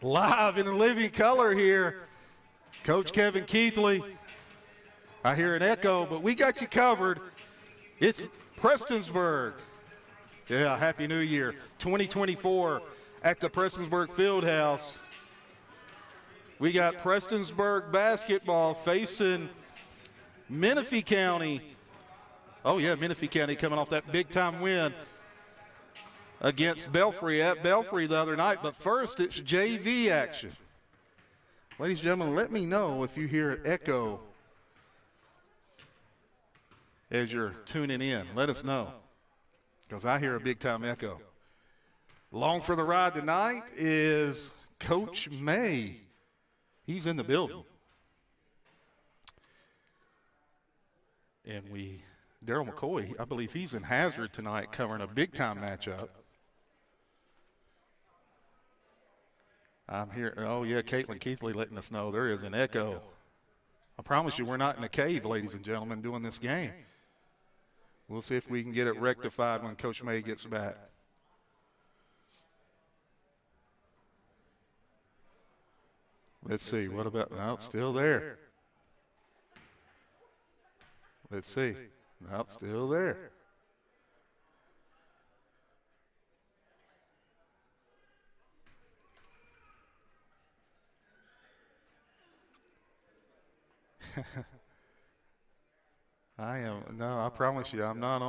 Live in living color here, Coach Kevin Keathley. I hear an echo, but we got you covered. It's Prestonsburg. Yeah, Happy New Year. 2024 at the Prestonsburg Fieldhouse. We got Prestonsburg basketball facing Menifee County. Oh, yeah, Menifee County coming off that big-time win against Belfry at Belfry the other night. But first, it's JV action. Ladies and gentlemen, let me know if you hear an echo as you're tuning in. Let us know, because I hear a big-time echo. Along for the ride tonight is Coach May. He's in the building. And Daryl McCoy, I believe he's in Hazard tonight covering a big-time matchup. I'm here. Oh, yeah, Caitlin Keathley letting us know there is an echo. I promise you we're not in a cave, ladies and gentlemen, doing this game. We'll see if we can get it rectified when Coach May gets back. Let's see. What about – no, still there. Let's see. Nope, still there. I promise you, I'm not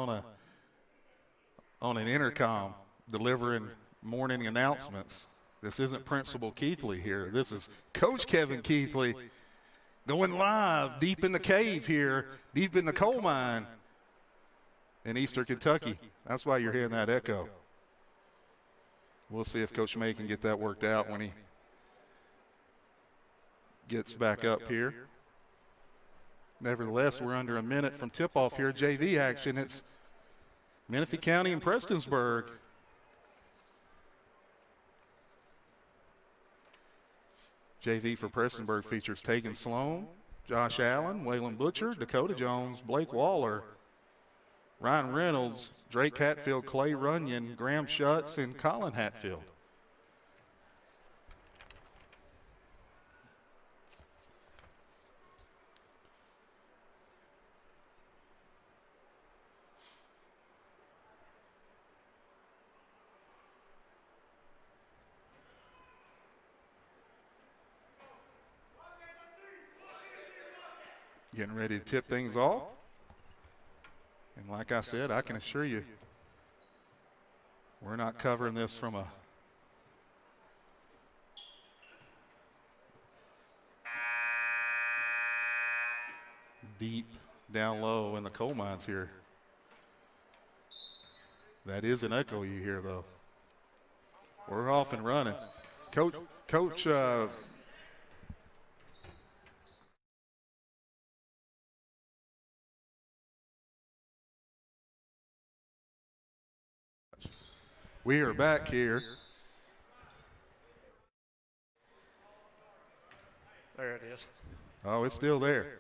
on an intercom delivering morning announcements. This isn't Principal Keathley here. This is Coach Kevin Keathley going live deep in the cave here, deep in the coal mine in Eastern Kentucky. That's why you're hearing that echo. We'll see if Coach May can get that worked out when he gets back up here. Nevertheless, we're under a minute from tip-off here. JV action. It's Menifee County and Prestonsburg. JV for Prestonsburg features Tegan Sloan, Josh Allen, Waylon Butcher, Dakota Jones, Blake Waller, Ryan Reynolds, Drake Hatfield, Clay Runyon, Graham Schutz, and Colin Hatfield. Getting ready to tip things off. And like I said, I can assure you, we're not covering this from a deep down low in the coal mines here. That is an echo you hear, though. We're off and running. Coach we are back here. There it is. Oh, it's still there.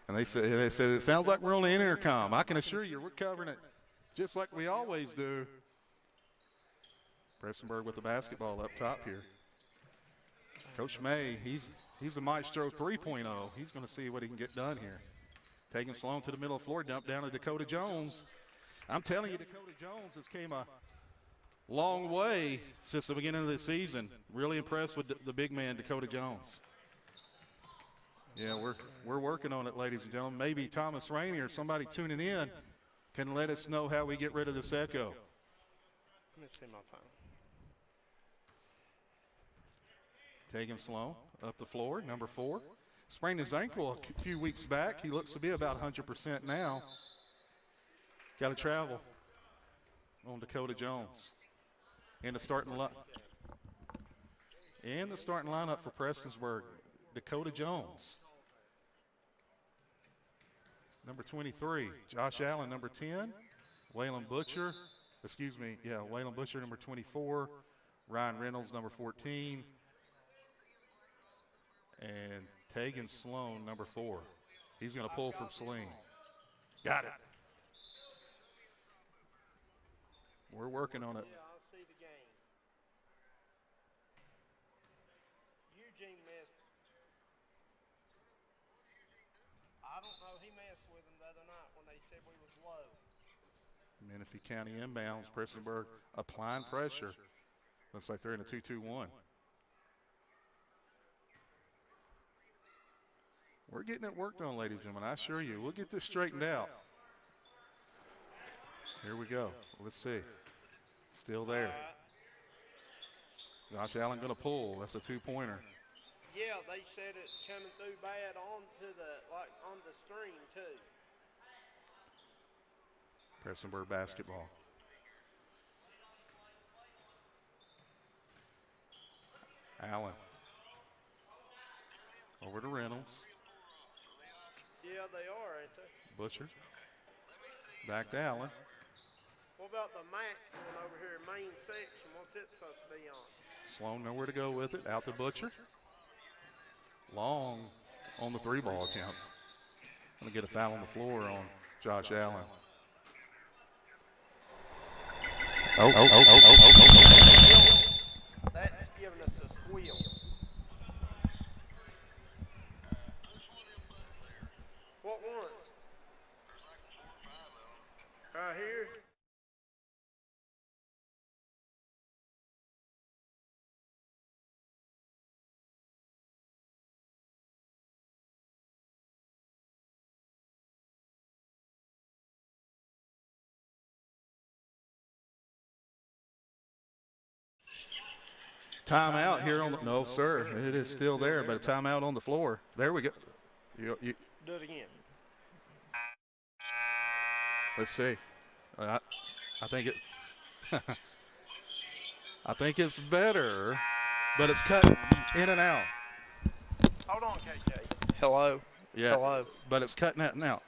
And they said it sounds like we're on the intercom. I can assure you we're covering it just like we always do. Prestonsburg with the basketball up top here. Coach May, he's the maestro 3.0. He's going to see what he can get done here. Taking Sloan to the middle of the floor, dump down to Dakota Jones. I'm telling you, Dakota Jones has came a long way since the beginning of the season. Really impressed with the big man, Dakota Jones. Yeah, we're working on it, ladies and gentlemen. Maybe Thomas Rainey or somebody tuning in can let us know how we get rid of this echo. Let me see my phone. Taking Sloan up the floor, number 4. Sprained his ankle a few weeks back. He looks to be about 100% now. Got to travel on Dakota Jones. And the starting lineup for Prestonsburg, Dakota Jones. Number 23, Josh Allen, number 10. Waylon Butcher, number 24. Ryan Reynolds, number 14. And Tegan Sloan, number 4. He's going to pull from Sling. Got it. We're working on it. other night when they said we was low. Menifee County inbounds. Prestonsburg applying pressure. Looks like they're in a 2-2-1. We're getting it worked on, ladies and gentlemen. I assure you. We'll get this straightened out. Here we go. Let's see. Still there. Josh Allen going to pull. That's a two-pointer. Yeah, they said it's coming through bad onto on the string too. Prestonsburg basketball. Allen. Over to Reynolds. Yeah, they are, ain't they? Butcher. Back to Allen. What about the max one over here, main section? What's it supposed to be on? Sloan nowhere to go with it. Out to Butcher. Long on the three-ball attempt. Going to get a foul on the floor on Josh Allen. That's giving us a squeal. What ones? Right here? Timeout here on the, no, sir. It is still there, but a timeout on the floor. There we go. Do it again. Let's see. I think it. I think it's better, but it's cut in and out. Hold on, KJ. Hello. Yeah. Hello. But it's cutting out and out.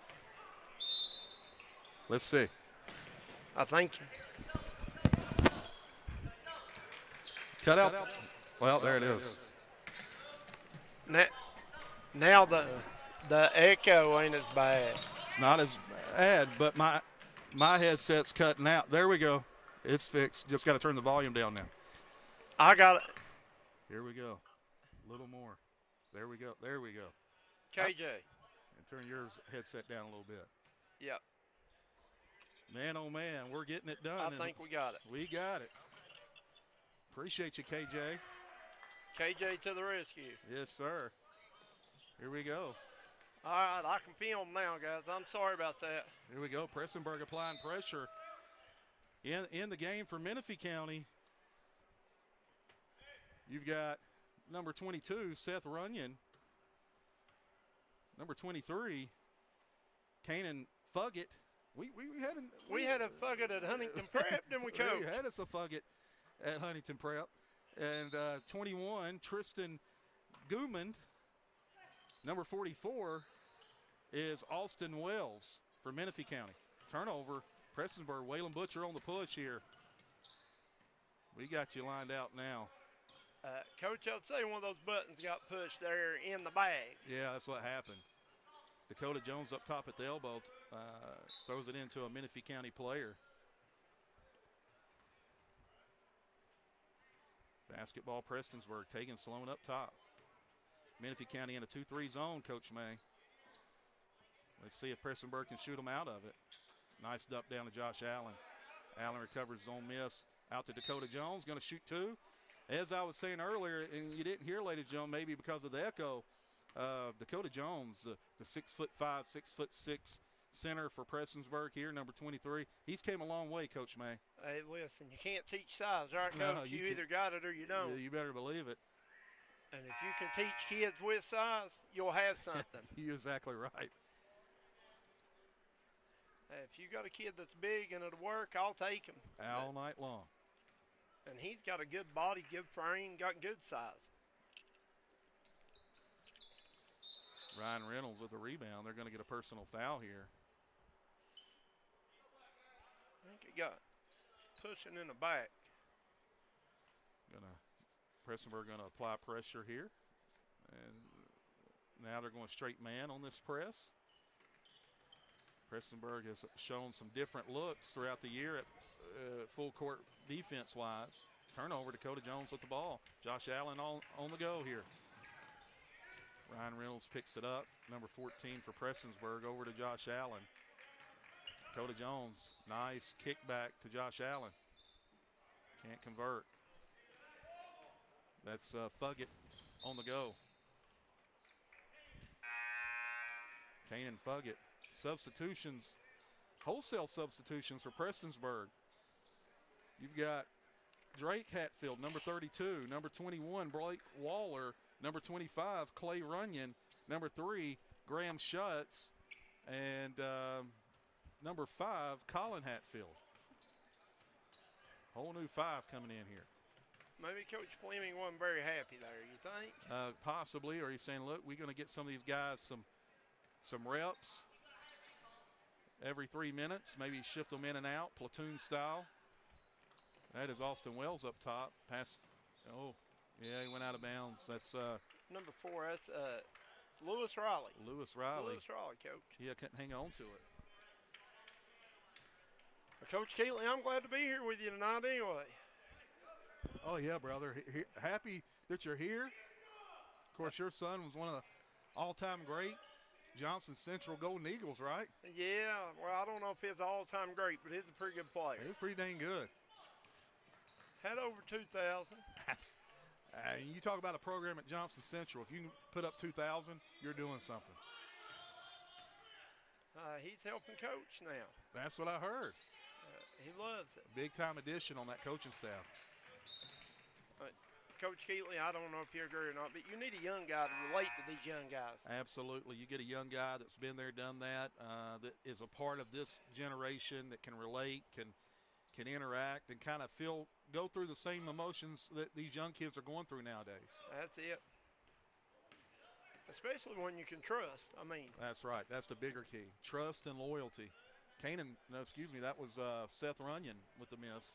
Let's see. I think. Cut out. Well, there it is. Now the echo ain't as bad. It's not as bad, but my headset's cutting out. There we go. It's fixed. Just got to turn the volume down now. I got it. Here we go. A little more. There we go. There we go. KJ. And turn your headset down a little bit. Yep. Man, oh man, we're getting it done. I think we got it. We got it. Appreciate you, KJ. KJ to the rescue. Yes, sir. Here we go. All right, I can film now, guys. I'm sorry about that. Here we go. Prestonsburg applying pressure in the game for Menifee County. You've got number 22, Seth Runyon. Number 23, Kanan Fuggett. We had a Fuggett at Huntington Prep, didn't we, Coach? We had us a Fuggett at Huntington Prep. And 21, Tristan Goomand. Number 44 is Austin Wells for Menifee County. Turnover, Prestonsburg, Waylon Butcher on the push here. We got you lined out now. Coach, I'd say one of those buttons got pushed there in the bag. Yeah, that's what happened. Dakota Jones up top at the elbow throws it into a Menifee County player. Basketball, Prestonsburg taking Sloan up top. Menifee County in a 2-3 zone, Coach May. Let's see if Prestonsburg can shoot them out of it. Nice dump down to Josh Allen. Allen recovers his own miss. Out to Dakota Jones, going to shoot two. As I was saying earlier, and you didn't hear, ladies and gentlemen, maybe because of the echo, Dakota Jones, the 6'5", 6'6" center for Prestonsburg here, number 23. He's came a long way, Coach May. Hey, listen, you can't teach size, right, Coach? No, you either got it or you don't. You better believe it. And if you can teach kids with size, you'll have something. You're exactly right. Hey, if you got a kid that's big and it'll work, I'll take him. All night long. And he's got a good body, good frame, got good size. Ryan Reynolds with a rebound. They're going to get a personal foul here. I think he got pushing in the back. Prestonsburg going to apply pressure here. And now they're going straight man on this press. Prestonsburg has shown some different looks throughout the year at full court defense-wise. Turnover, Dakota Jones with the ball. Josh Allen on the go here. Ryan Reynolds picks it up. Number 14 for Prestonsburg over to Josh Allen. Dakota Jones, nice kickback to Josh Allen. Can't convert. That's Fuggett on the go. Kanan Fuggett. Substitutions, wholesale substitutions for Prestonsburg. You've got Drake Hatfield, number 32. Number 21, Blake Waller. Number 25, Clay Runyon. Number 3, Graham Schutz. And number 5, Colin Hatfield. Whole new 5 coming in here. Maybe Coach Fleming wasn't very happy there, you think? Possibly, or he's saying, look, we're going to get some of these guys some reps every 3 minutes, maybe shift them in and out, platoon style. That is Austin Wells up top. Pass. Oh, yeah, he went out of bounds. That's number 4. That's Lewis Riley. Lewis Riley. Lewis Riley, Coach. Yeah, couldn't hang on to it. Well, Coach Keathley, I'm glad to be here with you tonight anyway. Oh, yeah, brother. Happy that you're here. Of course, your son was one of the all-time great Johnson Central Golden Eagles, right? Yeah, well, I don't know if he's all-time great, but he's a pretty good player. He was pretty dang good. Had over 2,000. You talk about a program at Johnson Central. If you can put up 2,000, you're doing something. He's helping coach now. That's what I heard. He loves it. Big-time addition on that coaching staff. Coach Keathley, I don't know if you agree or not, but you need a young guy to relate to these young guys. Absolutely. You get a young guy that's been there, done that, that is a part of this generation, that can relate, can interact, and kind of go through the same emotions that these young kids are going through nowadays. That's it. Especially when you can trust. That's right. That's the bigger key. Trust and loyalty. That was Seth Runyon with the miss.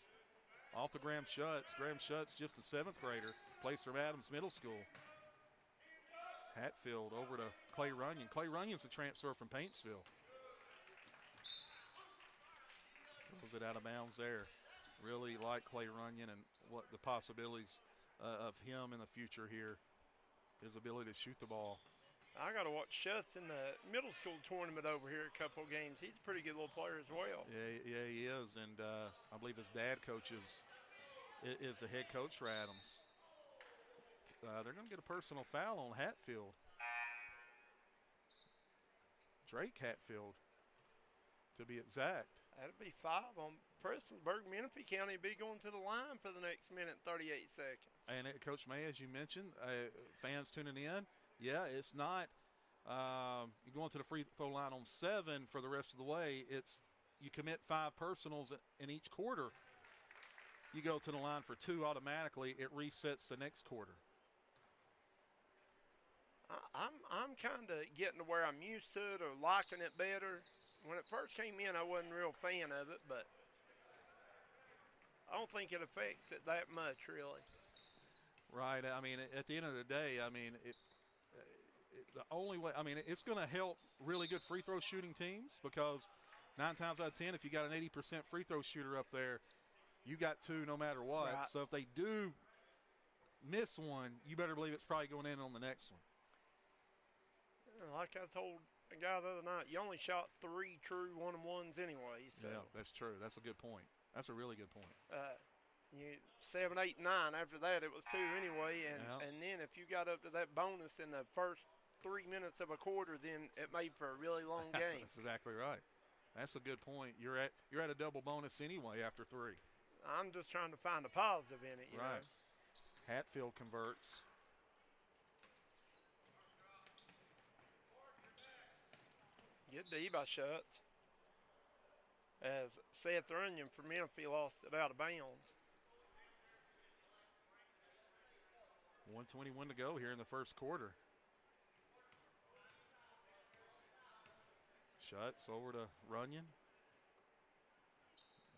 Off to Graham Schutz. Graham Schutz, just a 7th grader, plays from Adams Middle School. Hatfield over to Clay Runyon. Clay Runyon's a transfer from Paintsville. Throws it out of bounds there. Really like Clay Runyon and what the possibilities of him in the future here. His ability to shoot the ball. I got to watch Schutz in the middle school tournament over here a couple of games. He's a pretty good little player as well. Yeah, he is. And I believe his dad is the head coach for Adams. They're going to get a personal foul on Hatfield. Drake Hatfield, to be exact. That'd be 5 on Prestonsburg. Menifee County will be going to the line for the next minute and 38 seconds. And Coach May, as you mentioned, fans tuning in, yeah, it's not you're going to the free throw line on 7 for the rest of the way. It's you commit 5 personals in each quarter. You go to the line for 2 automatically. It resets the next quarter. I'm kind of getting to where I'm used to it or liking it better. When it first came in, I wasn't a real fan of it, but I don't think it affects it that much, really. Right. At the end of the day, the only way, it's going to help really good free throw shooting teams because 9 times out of 10, if you got an 80% free throw shooter up there, you got 2 no matter what. Right. So if they do miss one, you better believe it's probably going in on the next one. Like I told a guy the other night, you only shot 3 true 1-on-1s anyway. So. Yeah, that's true. That's a good point. That's a really good point. 7, 8, 9. After that, it was 2 anyway. And then if you got up to that bonus in the first 3 minutes of a quarter, then it made for a really long game. That's exactly right. That's a good point. You're at a double bonus anyway after 3. I'm just trying to find a positive in it, you know. Hatfield converts. Good D by Schutz. As Seth Runyon for Menifee lost it out of bounds. 1:21 to go here in the first quarter. Schutz over to Runyon.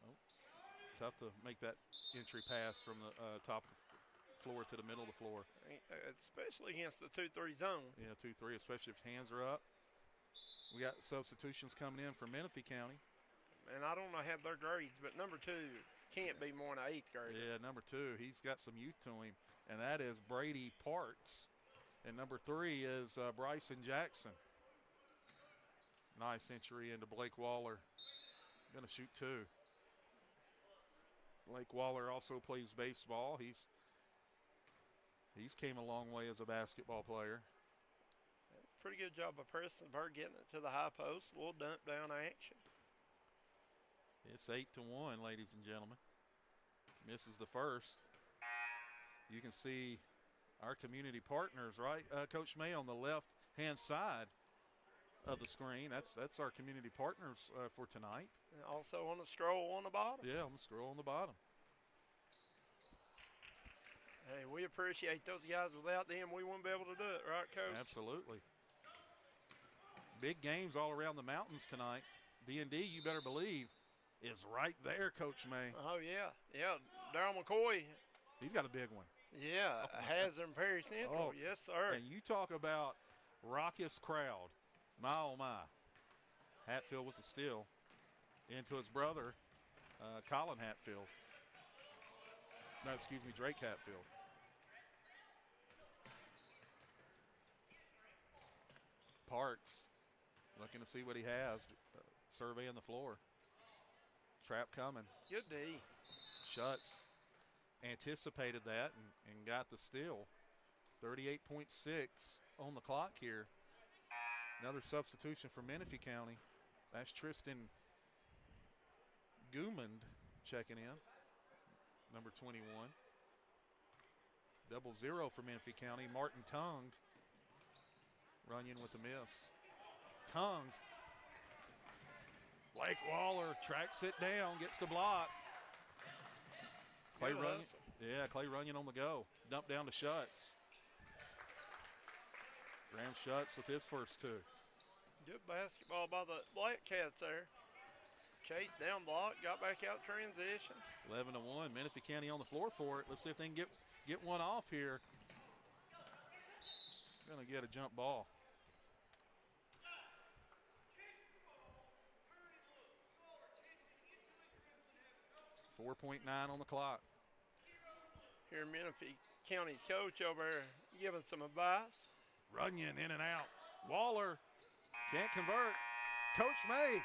It's tough to make that entry pass from the top of the floor to the middle of the floor. Especially against the 2-3 zone. Yeah, 2-3, especially if hands are up. We got substitutions coming in from Menifee County. And I don't know have their grades, but number 2 can't be more than an 8th grader. Yeah, number 2, he's got some youth to him, and that is Brady Parks. And number 3 is Bryson Jackson. Nice entry into Blake Waller. Going to shoot 2. Blake Waller also plays baseball. He's came a long way as a basketball player. Pretty good job of Prestonsburg getting it to the high post. A little dump down action. It's 8-1, ladies and gentlemen. Misses the first. You can see our community partners, right, Coach May, on the left-hand side of the screen. That's our community partners for tonight. And also on the scroll on the bottom. Yeah, on the scroll on the bottom. Hey, we appreciate those guys. Without them, we wouldn't be able to do it, right, Coach? Absolutely. Big games all around the mountains tonight. D&D, you better believe, is right there, Coach May. Oh, yeah. Yeah, Darryl McCoy. He's got a big one. Yeah, Hazard and Perry Central. Oh, yes, sir. And you talk about raucous crowd. My, oh, my. Hatfield with the steal into his brother, Colin Hatfield. No, excuse me, Drake Hatfield. Parks looking to see what he has, surveying the floor. Trap coming. Good D. Schutz anticipated that and got the steal. 38.6 on the clock here. Another substitution for Menifee County. That's Tristan Gumand checking in, number 21. 0-0 for Menifee County. Martin Tung, Runyon with the miss. Tung, Blake Waller tracks it down, gets the block. Clay Runyon, Clay Runyon on the go. Dump down to Schutz. Graham Schutz with his first 2. Good basketball by the Black Cats there. Chase down block, got back out transition. 11-1, Menifee County on the floor for it. Let's see if they can get one off here. Gonna get a jump ball. .9 on the clock. Here Menifee County's coach over here giving some advice. Runyon in and out. Waller can't convert. Coach May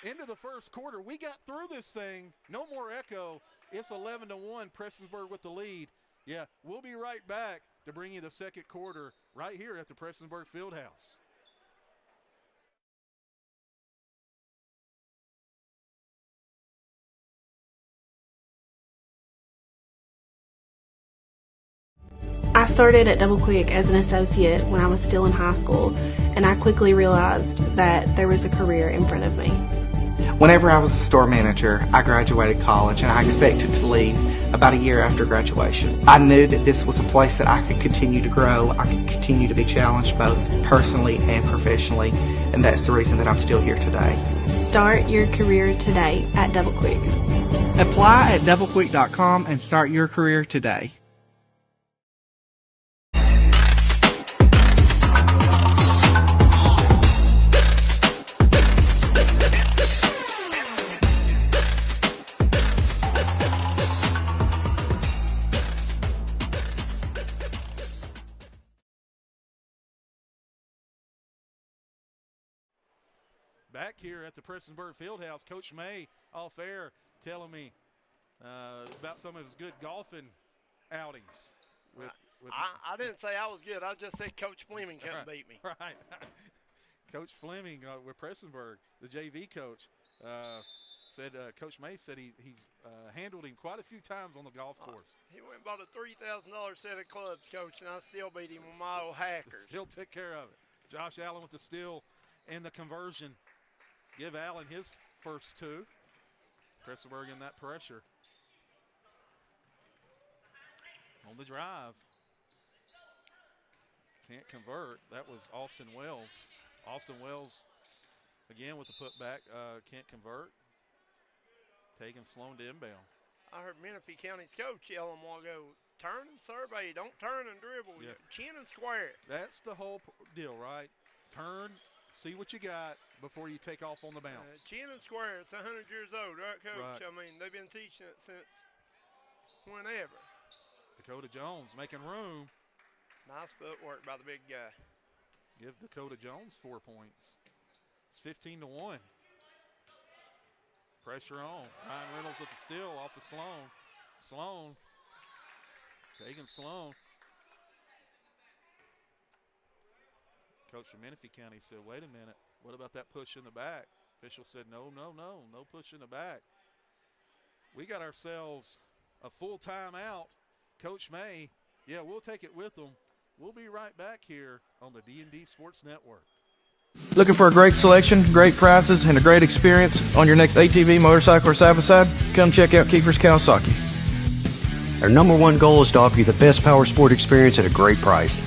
into the first quarter. We got through this thing. No more echo. It's 11-1. Prestonsburg with the lead. Yeah, we'll be right back to bring you the second quarter right here at the Prestonsburg Fieldhouse. I started at Double Quick as an associate when I was still in high school, and I quickly realized that there was a career in front of me. Whenever I was a store manager, I graduated college and I expected to leave about a year after graduation. I knew that this was a place that I could continue to grow, I could continue to be challenged both personally and professionally, and that's the reason that I'm still here today. Start your career today at Double Quick. Apply at doublequick.com and start your career today. Back here at the Prestonsburg Fieldhouse, Coach May off air telling me about some of his good golfing outings. I didn't say I was good. I just said Coach Fleming couldn't beat me. Right. Coach Fleming with Prestonsburg, the JV coach, said Coach May said he's handled him quite a few times on the golf course. He went and bought a $3,000 set of clubs, Coach, and I still beat him with my old hackers. Still took care of it. Josh Allen with the steal and the conversion. Give Allen his first 2. Prestonsburg in that pressure. On the drive. Can't convert. That was Austin Wells. Austin Wells again with the putback. Can't convert. Taking Sloan to inbound. I heard Menifee County's coach yell a while ago, turn and survey. Don't turn and dribble. Yeah. Chin and square it. That's the whole deal, right? Turn, see what you got before you take off on the bounce. Chin and square, it's 100 years old, right, Coach? Right. I mean, they've been teaching it since whenever. Dakota Jones making room. Nice footwork by the big guy. Give Dakota Jones 4 points. It's 15-1. Pressure on. Ryan Reynolds with the steal off to Sloan. Sloan. Taking Sloan. Coach from Menifee County said, wait a minute. What about that push in the back? Official said, no push in the back. We got ourselves a full timeout. Coach May, yeah, we'll take it with them. We'll be right back here on the D&D Sports Network. Looking for a great selection, great prices, and a great experience on your next ATV, motorcycle, or side-by-side? Come check out Keefer's Kawasaki. Our #1 goal is to offer you the best power sport experience at a great price.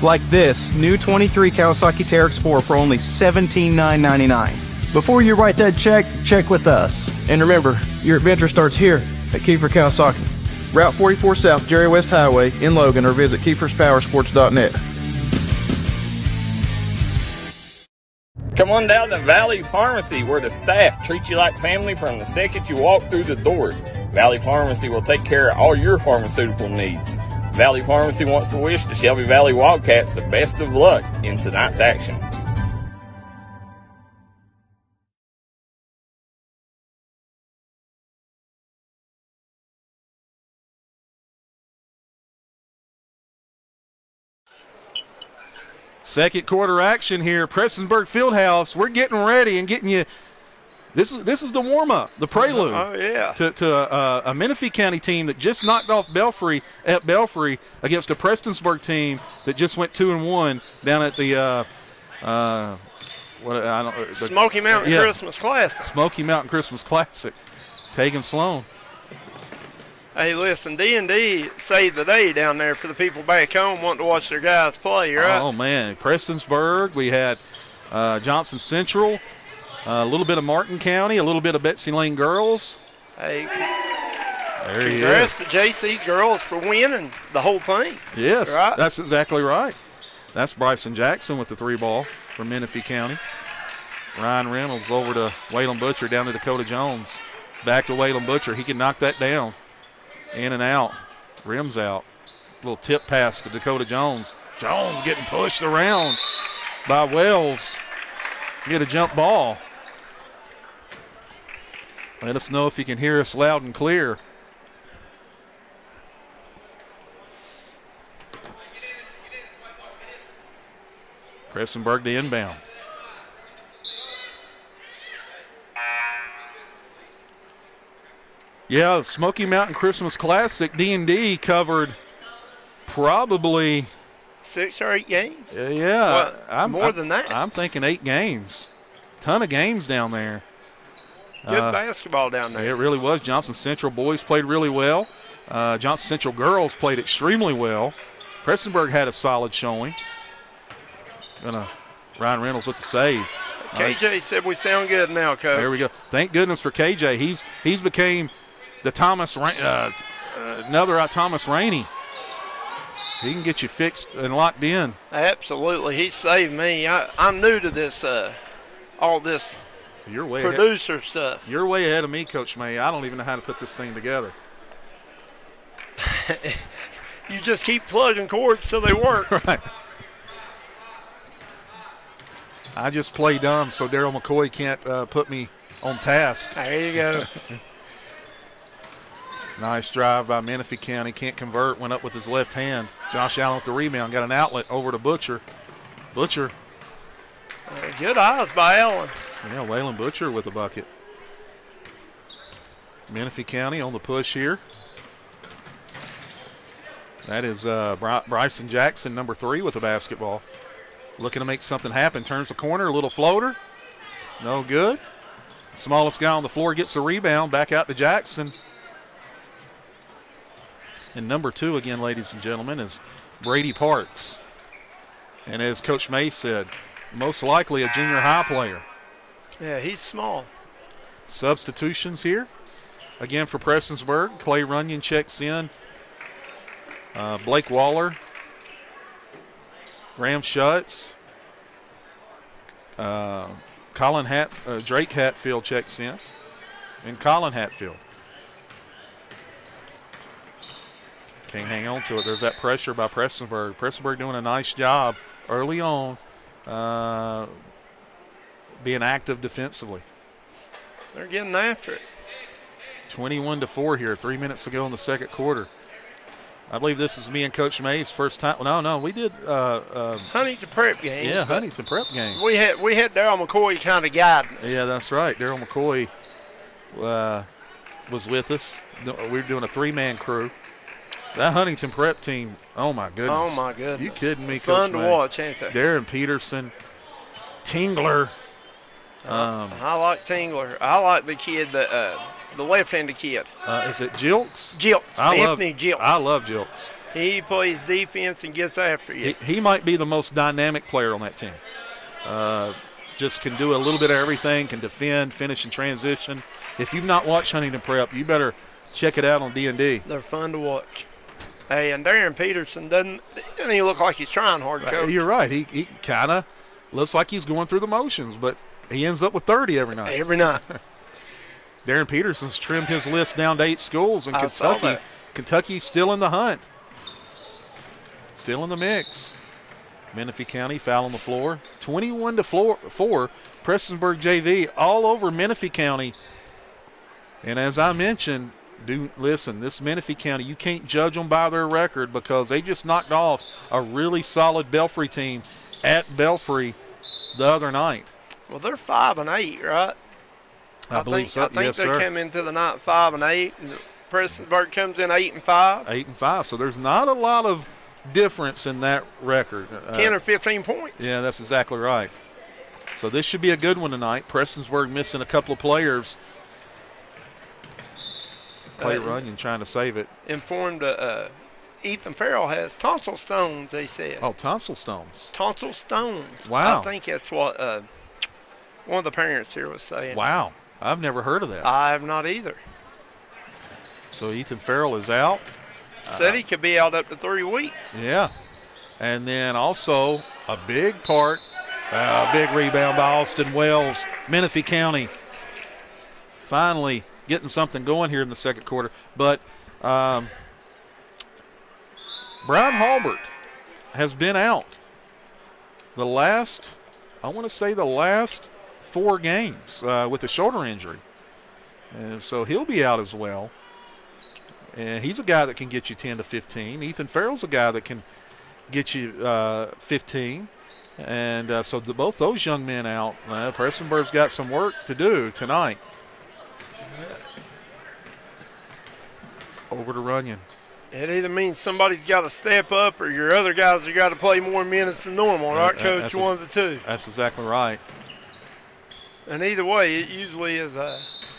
Like this new 23 Kawasaki Teryx 4 for only $17,999. Before you write that check with us. And remember, your adventure starts here at Keefer Kawasaki. Route 44 South, Jerry West Highway in Logan, or visit KeefersPowersports.net. Come on down to Valley Pharmacy, where the staff treats you like family from the second you walk through the door. Valley Pharmacy will take care of all your pharmaceutical needs. Valley Pharmacy wants to wish the Shelby Valley Wildcats the best of luck in tonight's action. Second quarter action here, Prestonsburg Fieldhouse. We're getting ready and getting you. This is the warm up, the prelude. Oh yeah. To a Menifee County team that just knocked off Belfry at Belfry against a Prestonsburg team that just went 2-1 down at the Smoky Mountain Christmas Classic. Smoky Mountain Christmas Classic. Tegan Sloan. Hey, listen, D&D saved the day down there for the people back home wanting to watch their guys play, right? Oh, man. Prestonsburg, we had Johnson Central, a little bit of Martin County, a little bit of Betsy Lane girls. Hey, there he congrats is. to JC's girls for winning the whole thing. Yes, right? That's exactly right. That's Bryson Jackson with the 3-ball for Menifee County. Ryan Reynolds over to Waylon Butcher, down to Dakota Jones. Back to Waylon Butcher. He can knock that down. In and out, rims out. Little tip pass to Dakota Jones. Jones getting pushed around by Wells. Get a jump ball. Let us know if you can hear us loud and clear. Prestonsburg to inbound. Yeah, Smoky Mountain Christmas Classic, D&D covered probably 6 or 8 games. Yeah, more than that. I'm thinking 8 games. Ton of games down there. Good basketball down there. It really was. Johnson Central boys played really well. Johnson Central girls played extremely well. Prestonsburg had a solid showing. Ryan Reynolds with the save. KJ said we sound good now, Coach. There we go. Thank goodness for KJ. He's became the another Thomas Rainey. He can get you fixed and locked in. Absolutely. He saved me. I'm new to this, all this producer stuff. You're way ahead of me, Coach May. I don't even know how to put this thing together. You just keep plugging cords till they work. Right. I just play dumb so Daryl McCoy can't put me on task. There you go. Nice drive by Menifee County. Can't convert. Went up with his left hand. Josh Allen with the rebound. Got an outlet over to Butcher. Butcher. Good eyes by Allen. Yeah, Waylon Butcher with a bucket. Menifee County on the push here. That is Bryson Jackson, number 3, with the basketball. Looking to make something happen. Turns the corner. A little floater. No good. Smallest guy on the floor gets the rebound. Back out to Jackson. And number 2 again, ladies and gentlemen, is Brady Parks. And as Coach May said, most likely a junior high player. Yeah, he's small. Substitutions here. Again for Prestonsburg, Clay Runyon checks in. Blake Waller. Graham Schutz. Drake Hatfield checks in. And Colin Hatfield. Can't hang on to it. There's that pressure by Prestonsburg. Prestonsburg doing a nice job early on, being active defensively. They're getting after it. 21-4 here, 3 minutes to go in the second quarter. I believe this is me and Coach May's first time. No, we did. Huntington Prep game. Yeah, Huntington Prep game. We had Daryl McCoy kind of guiding us. Yeah, that's right. Daryl McCoy was with us. We were doing a 3-man crew. That Huntington Prep team, oh my goodness. Oh my goodness. You kidding me, Fun Coach to May? watch, ain't they? Darren Peterson, Tingler. I like Tingler. I like the kid, the left-handed kid. Is it Jilks? Jilks. Anthony Jilks. I love Jilks. He plays defense and gets after you. He might be the most dynamic player on that team. Just can do a little bit of everything, can defend, finish, and transition. If you've not watched Huntington Prep, you better check it out on D&D. They're fun to watch. Hey, and Darren Peterson doesn't he look like he's trying hard, Coach? You're right. He kind of looks like he's going through the motions, but he ends up with 30 every night. Every night. Darren Peterson's trimmed his list down to 8 schools in Kentucky. Kentucky's still in the hunt. Still in the mix. Menifee County foul on the floor. 21-4. Prestonsburg JV all over Menifee County. And as I mentioned, listen, this Menifee County, you can't judge them by their record because they just knocked off a really solid Belfry team at Belfry the other night. Well, they're 5-8, right? I believe so. I think yes, they sir. came into the night 5-8. And Prestonsburg comes in 8-5. 8-5. So there's not a lot of difference in that record. 10 or 15 points. Yeah, that's exactly right. So this should be a good one tonight. Prestonsburg missing a couple of players. Clay Runyon trying to save it. Informed Ethan Farrell has tonsil stones, they said. Oh, tonsil stones. Tonsil stones. Wow. I think that's what one of the parents here was saying. Wow. I've never heard of that. I have not either. So Ethan Farrell is out. Said he could be out up to 3 weeks. Yeah. And then also a big part, a big rebound by Austin Wells. Menifee County finally getting something going here in the second quarter. But Brian Halbert has been out the last 4 games with a shoulder injury. And so he'll be out as well. And he's a guy that can get you 10 to 15. Ethan Farrell's a guy that can get you 15. And so both those young men out. Prestonsburg's got some work to do tonight. Over to Runyon. It either means somebody's got to step up or your other guys have got to play more minutes than normal, right, Coach? One of the two. That's exactly right. And either way, it usually is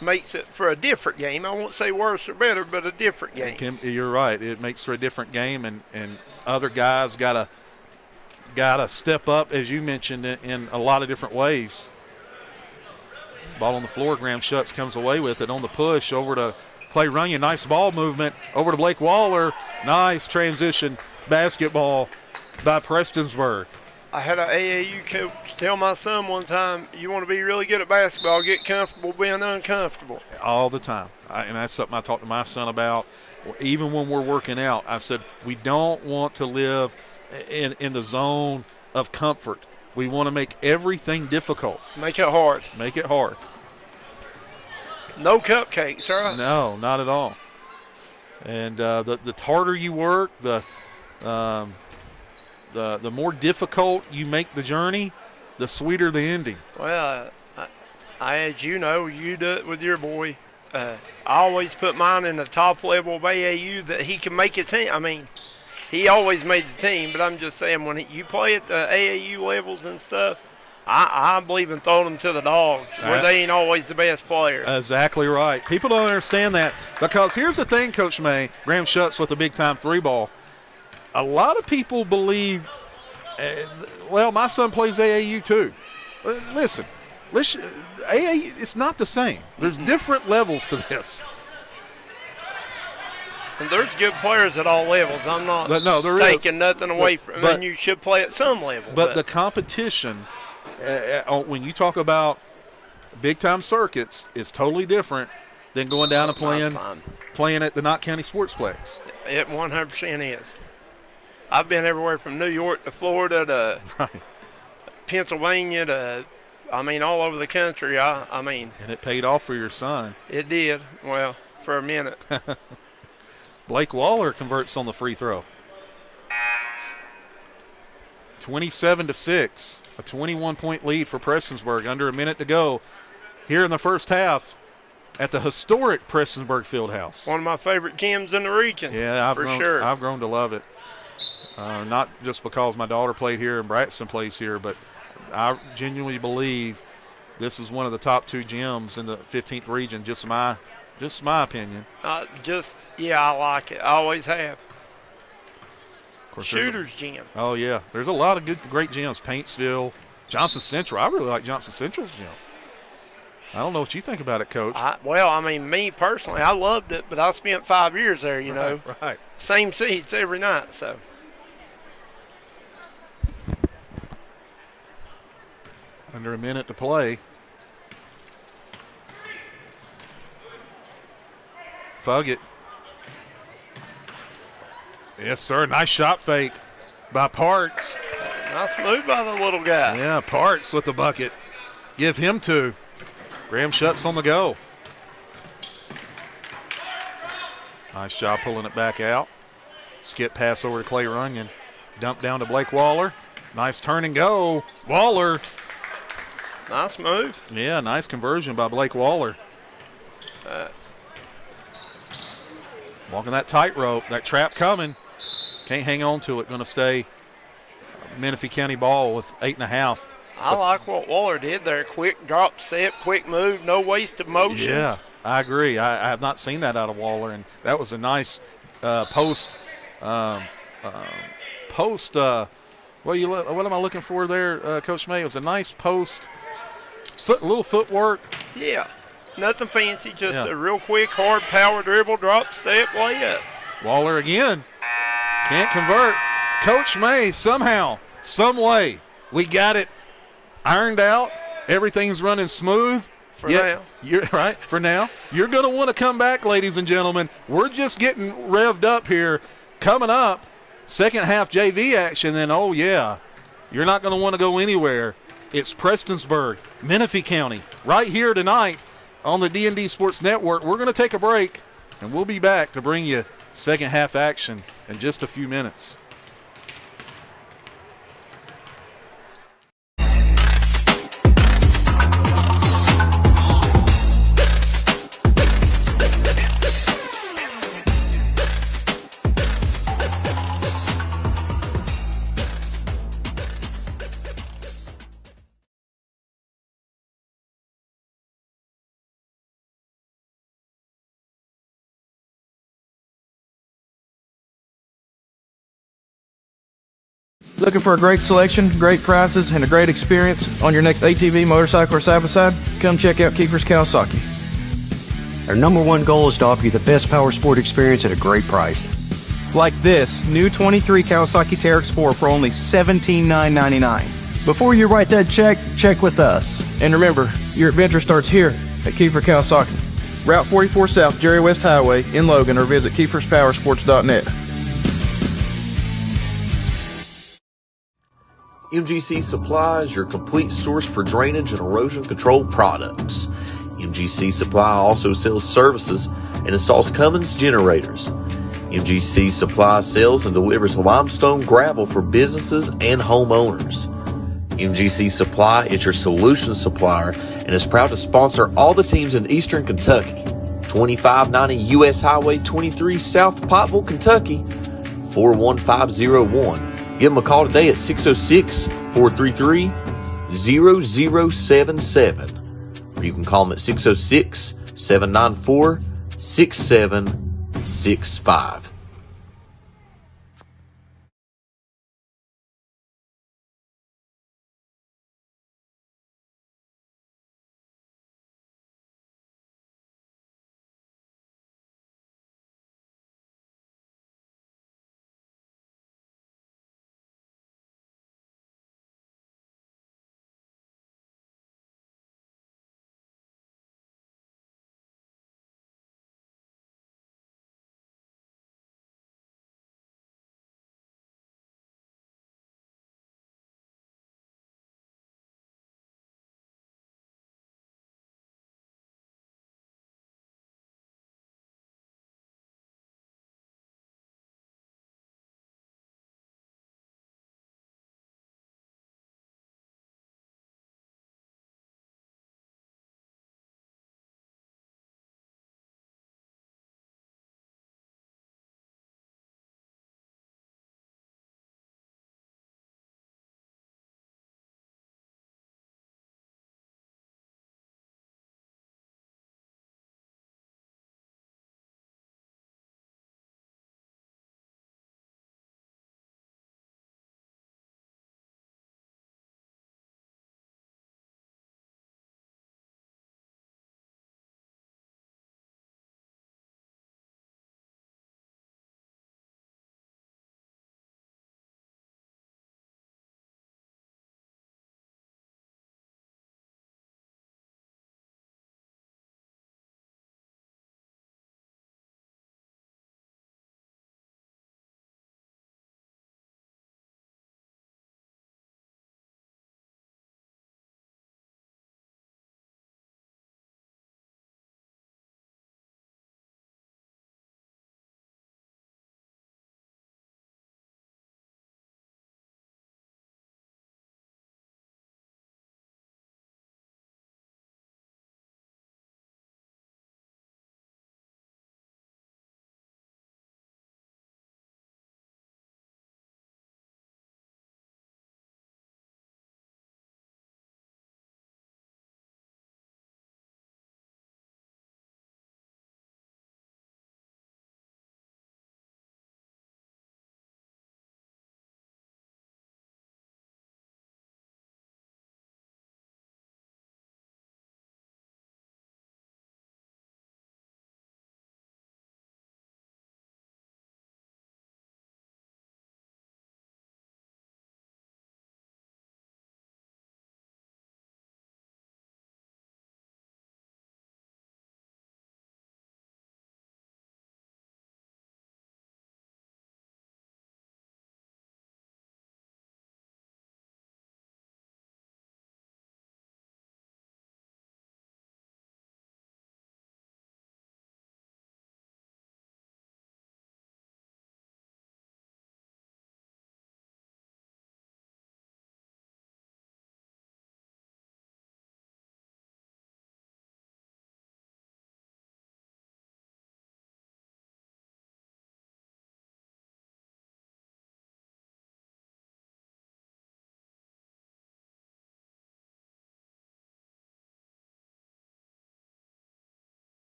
makes it for a different game. I won't say worse or better, but a different game. You're right. It makes for a different game, and other guys gotta step up, as you mentioned, in a lot of different ways. Ball on the floor. Graham Schutz comes away with it on the push over to Clay Runyon. Nice ball movement over to Blake Waller. Nice transition basketball by Prestonsburg. I had an AAU coach tell my son one time, you want to be really good at basketball, get comfortable being uncomfortable. All the time. And that's something I talked to my son about. Even when we're working out, I said, we don't want to live in the zone of comfort. We want to make everything difficult. Make it hard. Make it hard. No cupcakes, right? No, not at all. And the harder you work, the more difficult you make the journey, the sweeter the ending. Well, as you know, you do it with your boy. I always put mine in the top level of AAU that he can make a team. I mean, he always made the team, but I'm just saying when you play at the AAU levels and stuff, I believe in throwing them to the dogs where they ain't always the best player. Exactly right. People don't understand that because here's the thing, Coach May, Graham Schutz with a big-time 3-ball. A lot of people believe, well, my son plays AAU too. Listen, AAU, it's not the same. There's different levels to this. And there's good players at all levels. I'm not taking nothing away from them. You should play at some level. But the competition, when you talk about big-time circuits, is totally different than going down and playing at the Knott County Sportsplex. It 100% is. I've been everywhere from New York to Florida to Right. Pennsylvania to, all over the country. I mean, And it paid off for your son. it did. Well, for a minute. Blake Waller converts on the free throw. 27-6, a 21-point lead for Prestonsburg. Under a minute to go here in the first half at the historic Prestonsburg Fieldhouse. One of my favorite gyms in the region. Yeah, sure. I've grown to love it. Not just because my daughter played here and Braxton plays here, but I genuinely believe this is one of the top 2 gyms in the 15th region. Just my opinion. I like it. I always have. Of course, Shooter's Gym. Oh yeah, there's a lot of great gyms. Paintsville, Johnson Central. I really like Johnson Central's gym. I don't know what you think about it, Coach. Me personally, I loved it, but I spent 5 years there. You know, right. Same seats every night. So. Under a minute to play. Fugget. Yes, sir. Nice shot fake by Parks. Nice move by the little guy. Yeah, Parks with the bucket. Give him 2. Graham Shuts on the go. Nice job pulling it back out. Skip pass over to Clay Runyon. Dump down to Blake Waller. Nice turn and go. Waller. Nice move. Yeah, nice conversion by Blake Waller. Walking that tightrope, that trap coming. Can't hang on to it. Going to stay Menifee County ball with 8.5. I like what Waller did there. Quick drop step, quick move, no wasted motion. Yeah, I agree. I have not seen that out of Waller, and that was a nice post. What am I looking for there, Coach May? It was a nice post. Little footwork. Yeah, nothing fancy, just a real quick, hard power dribble, drop, step, layup. Waller again. Can't convert. Coach May, somehow, some way, we got it ironed out. Everything's running smooth. For now. You're right, for now. You're going to want to come back, ladies and gentlemen. We're just getting revved up here. Coming up, second half JV action, then, oh, yeah, you're not going to want to go anywhere. It's Prestonsburg, Menifee County, right here tonight on the D&D Sports Network. We're going to take a break, and we'll be back to bring you second half action in just a few minutes. Looking for a great selection, great prices, and a great experience on your next ATV, motorcycle, or side-by-side? Come check out Kiefer's Kawasaki. Our #1 goal is to offer you the best power sport experience at a great price. Like this new 23 Kawasaki Teryx 4 for only $17,999. Before you write that check, check with us. And remember, your adventure starts here at Kiefer Kawasaki. Route 44 South, Jerry West Highway in Logan, or visit KiefersPowersports.net. MGC Supply is your complete source for drainage and erosion control products. MGC Supply also sells services and installs Cummins generators. MGC Supply sells and delivers limestone gravel for businesses and homeowners. MGC Supply is your solution supplier and is proud to sponsor all the teams in Eastern Kentucky. 2590 U.S. Highway 23 South Pottville, Kentucky, 41501. Give them a call today at 606-433-0077. Or you can call them at 606-794-6765.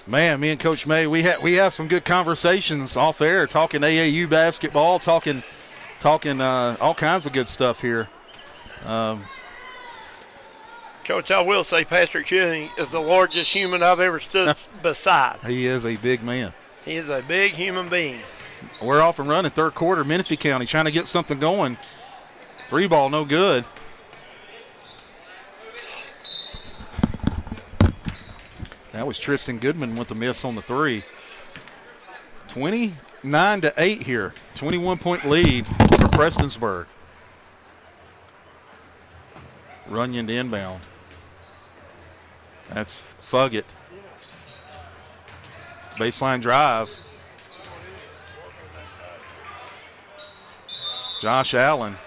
Man, me and Coach May, we have some good conversations off air, talking AAU basketball, talking all kinds of good stuff here. Coach, I will say Patrick Ewing is the largest human I've ever stood beside. He is a big man. He is a big human being. We're off and running third quarter. Menifee County trying to get something going. 3 ball, no good. That was Tristan Goodman with a miss on the 3. 29-8 here. 21-point lead for Prestonsburg. Runyon to inbound. That's Fuggett. Baseline drive. Josh Allen.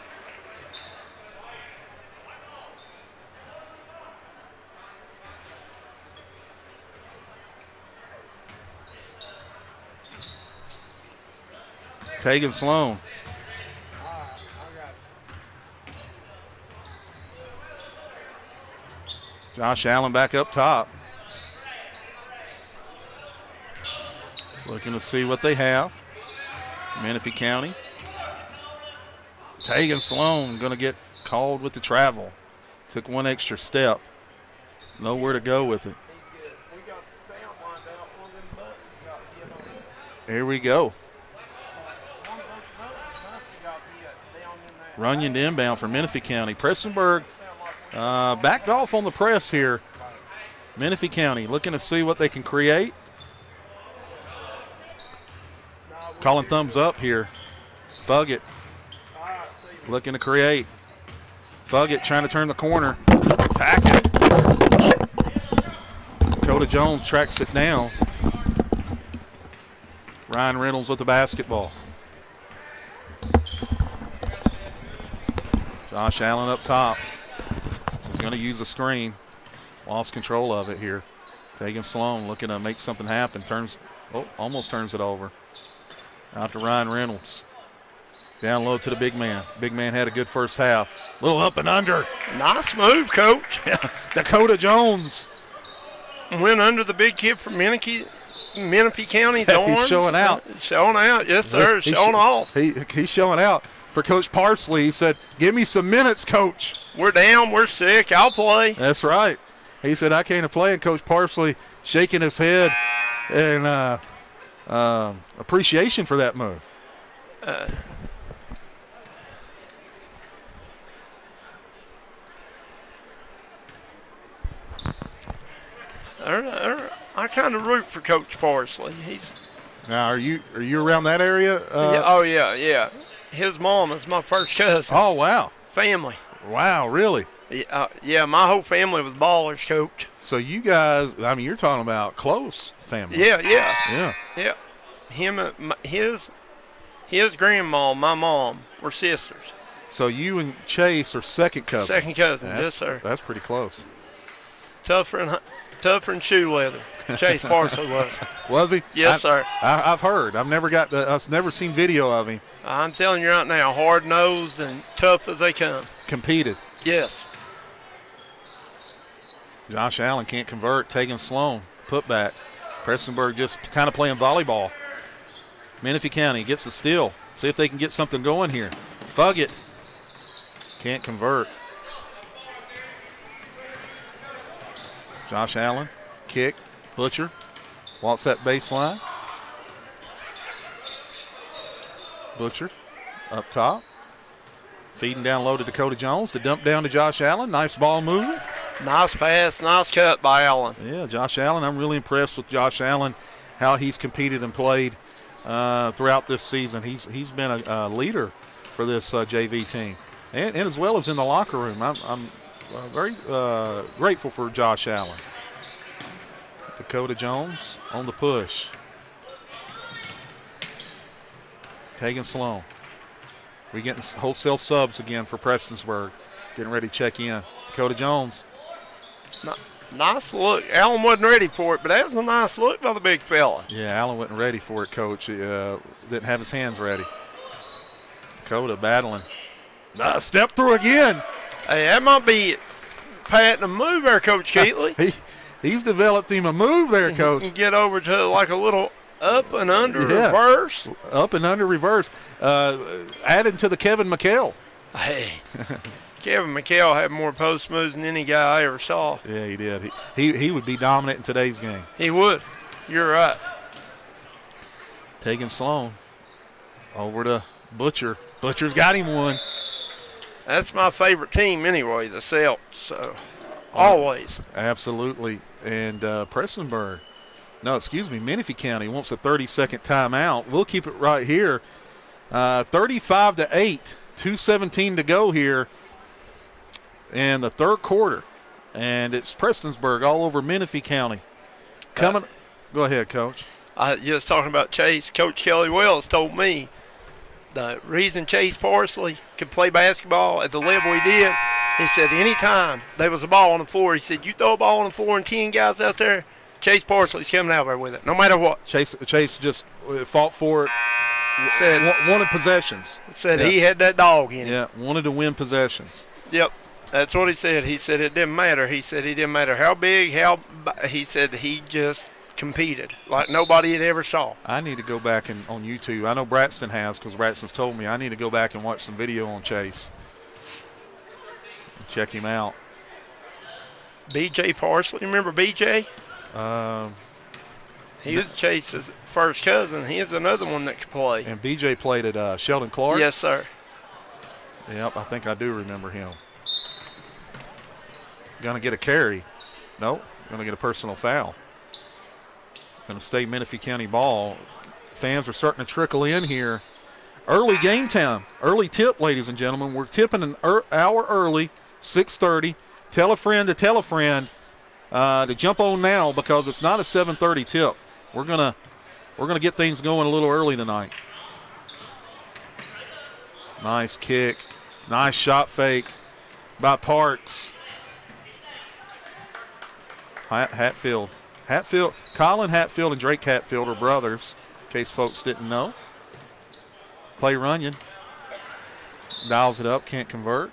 Tegan Sloan. Josh Allen back up top. Looking to see what they have. Menifee County. Tegan Sloan going to get called with the travel. Took one extra step. Nowhere to go with it. Here we go. Runyon to inbound for Menifee County. Prestonsburg backed off on the press here. Menifee County looking to see what they can create. Calling thumbs up here. Fuggett looking to create. Fuggett trying to turn the corner. Attack it. Dakota Jones tracks it down. Ryan Reynolds with the basketball. Josh Allen up top. He's going to use a screen. Lost control of it here. Tegan Sloan looking to make something happen. Almost turns it over. Out to Ryan Reynolds. Down low to the big man. Big man had a good first half. Little up and under. Nice move, Coach. Dakota Jones. Went under the big kid from Menifee County's arms. He's showing out. Showing out, yes, sir. Showing off. He's showing out. For Coach Parsley, he said, give me some minutes, Coach. We're down. We're sick. I'll play. That's right. He said, I can't play. And Coach Parsley shaking his head and appreciation for that move. I kind of root for Coach Parsley. Now, are you around that area? Yeah. His mom is my first cousin. Oh, wow. Family. Wow, really? Yeah, my whole family was ballers, Coach. So you guys, you're talking about close family. Yeah. His grandma, my mom, were sisters. So you and Chase are second cousins. Second cousin, yes, sir. That's pretty close. Tougher than shoe leather. Chase Parsley was. Was he? Yes, sir. I've heard. I've never seen video of him. I'm telling you right now, hard-nosed and tough as they come. Competed. Yes. Josh Allen can't convert. Tegan Sloan, putback. Prestonsburg just kind of playing volleyball. Menifee County gets the steal. See if they can get something going here. Fuggett can't convert. Josh Allen, kick, Butcher, walks that baseline. Butcher up top. Feeding down low to Dakota Jones to dump down to Josh Allen. Nice ball movement. Nice pass, nice cut by Allen. Yeah, Josh Allen. I'm really impressed with Josh Allen, how he's competed and played throughout this season. He's been a leader for this JV team, and as well as in the locker room. I'm very grateful for Josh Allen. Dakota Jones on the push. Tegan Sloan. We're getting wholesale subs again for Prestonsburg. Getting ready to check in. Dakota Jones. Nice look. Allen wasn't ready for it, but that was a nice look by the big fella. Yeah, Allen wasn't ready for it, Coach. He didn't have his hands ready. Dakota battling. Step through again. Hey, that might be patting a move there, Coach Keathley. He's developed him a move there, Coach. You can get over to like a little up and under reverse. Up and under reverse. Added to the Kevin McHale. Hey, Kevin McHale had more post moves than any guy I ever saw. Yeah, he did. He would be dominant in today's game. He would. You're right. Taking Sloan over to Butcher. Butcher's got him one. That's my favorite team anyway, the Celts. So always. Absolutely. And Prestonsburg. No, excuse me, Menifee County wants a 30-second timeout. We'll keep it right here. 35-8, 2:17 to go here in the third quarter. And it's Prestonsburg all over Menifee County. Go ahead, Coach. Just talking about Chase. Coach Kelly Wells told me the reason Chase Parsley could play basketball at the level he did, he said anytime there was a ball on the floor, he said, you throw a ball on the floor and 10 guys out there, Chase Parsley's coming out there with it, no matter what. Chase just fought for it. Said wanted possessions. Said he had that dog in him. Yeah, wanted to win possessions. Yep, that's what he said. He said it didn't matter. He said it didn't matter how big, he said he just competed like nobody had ever saw. I need to go back on YouTube. I know Braxton has because Braxton's told me. I need to go back and watch some video on Chase. Check him out. B.J. Parsley, remember B.J.? He was Chase's first cousin. He is another one that could play. And B.J. played at Sheldon Clark? Yes, sir. Yep, I think I do remember him. Going to get a carry. Nope, going to get a personal foul. Going to stay Menifee County ball. Fans are starting to trickle in here. Early game time, early tip, ladies and gentlemen. We're tipping an hour early, 6:30. Tell a friend to tell a friend to jump on now because it's not a 7:30 tip. We're gonna get things going a little early tonight. Nice kick, nice shot fake by Parks. Hatfield, Colin Hatfield and Drake Hatfield are brothers, in case folks didn't know. Clay Runyon dials it up, can't convert.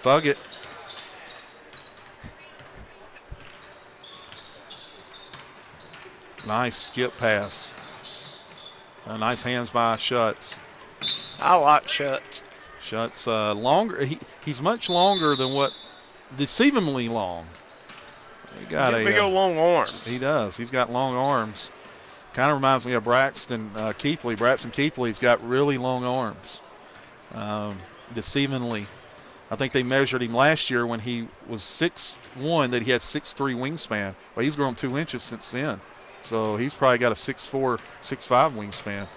Fugget. Nice skip pass. Nice hands by Schutz. I like Schutz. Schutz longer. He's much longer than what, deceivingly long. He got big old long arms. He does. He's got long arms. Kind of reminds me of Braxton Keathley. Braxton Keathley's got really long arms. Deceivingly. I think they measured him last year when he was 6'1", that he had 6'3" wingspan. Well, he's grown 2 inches since then. So he's probably got a 6'4", 6'5" wingspan.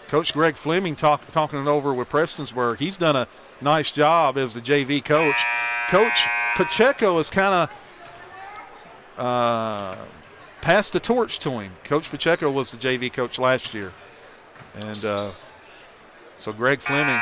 Coach Greg Fleming talking it over with Prestonsburg. He's done a nice job as the JV coach. Coach Pacheco is kind of passed the torch to him. Coach Pacheco was the JV coach last year. And so Greg Fleming,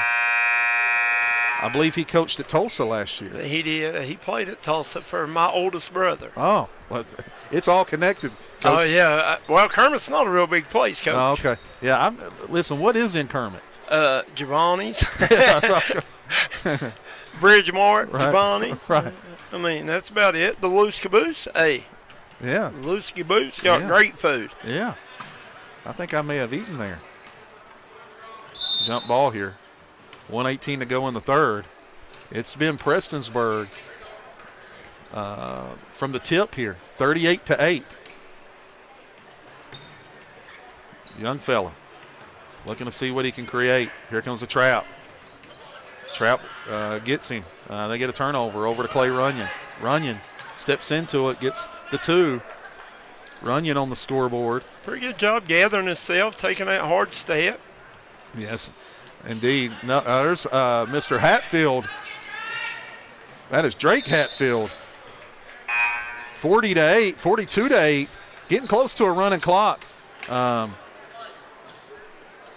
I believe he coached at Tulsa last year. He did. He played at Tulsa for my oldest brother. Oh, well, it's all connected, Coach. Oh, yeah. Well, Kermit's not a real big place, Coach. Oh, okay. Yeah, listen, what is in Kermit? Giovanni's. Bridgemart, right. Giovanni. Right. I mean, that's about it. The Loose Caboose. Hey. Yeah. Loose Caboose got great food. Yeah. I think I may have eaten there. Jump ball here. 1:18 to go in the third. It's been Prestonsburg from the tip here, 38-8. Young fella looking to see what he can create. Here comes the trap. Trap gets him. They get a turnover over to Clay Runyon. Runyon steps into it, gets the 2. Runyon on the scoreboard. Pretty good job gathering himself, taking that hard step. Yes. Indeed. No, there's Mr. Hatfield. That is Drake Hatfield. 40-8, 42-8, getting close to a running clock.